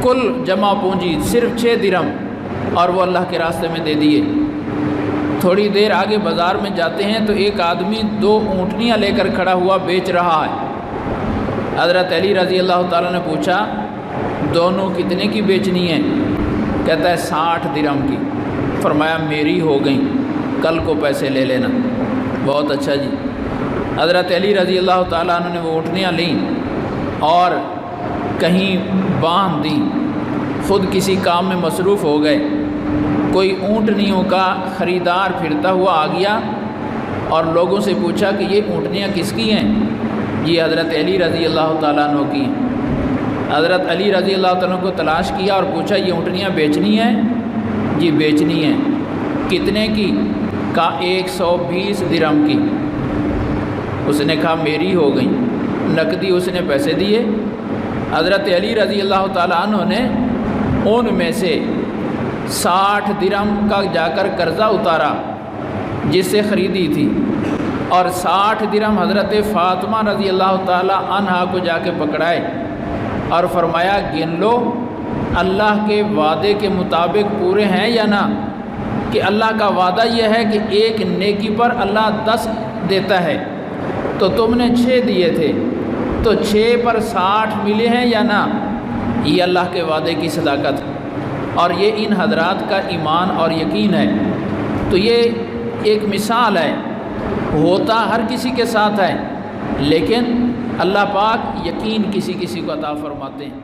کل جمع پونجی صرف 6 درہم، اور وہ اللہ کے راستے میں دے دیے۔ تھوڑی دیر آگے بازار میں جاتے ہیں تو ایک آدمی 2 اونٹنیاں لے کر کھڑا ہوا بیچ رہا ہے۔ حضرت علی رضی اللہ تعالیٰ نے پوچھا دونوں کتنے کی بیچنی ہے؟ کہتا ہے 60 درہم کی۔ فرمایا میری ہو گئیں، کل کو پیسے لے لینا۔ بہت اچھا جی۔ حضرت علی رضی اللہ تعالیٰ عنہ نے وہ اونٹنیاں لیں اور کہیں باندھ دیں، خود کسی کام میں مصروف ہو گئے۔ کوئی اونٹنیوں کا خریدار پھرتا ہوا آ گیا اور لوگوں سے پوچھا کہ یہ اونٹنیاں کس کی ہیں؟ یہ حضرت علی رضی اللہ تعالیٰ عنہ کی ہیں۔ حضرت علی رضی اللہ تعالیٰ عنہ کو تلاش کیا اور پوچھا یہ اونٹنیاں بیچنی ہیں؟ جی بیچنی ہیں۔ کتنے کی؟ کہا 120 درہم کی۔ اس نے کہا میری ہو گئی، نقدی اس نے پیسے دیے۔ حضرت علی رضی اللہ تعالیٰ عنہ نے ان میں سے 60 درہم کا جا کر قرضہ اتارا جس سے خریدی تھی، اور 60 درہم حضرت فاطمہ رضی اللہ تعالیٰ عنہا کو جا کے پکڑائے اور فرمایا گن لو اللہ کے وعدے کے مطابق پورے ہیں یا نہ، کہ اللہ کا وعدہ یہ ہے کہ ایک نیکی پر اللہ 10 دیتا ہے، تو تم نے 6 دیے تھے، تو 6 پر 60 ملے ہیں یا نہ؟ یہ اللہ کے وعدے کی صداقت ہے، اور یہ ان حضرات کا ایمان اور یقین ہے۔ تو یہ ایک مثال ہے، ہوتا ہر کسی کے ساتھ ہے، لیکن اللہ پاک یقین کسی کسی کو عطا فرماتے ہیں۔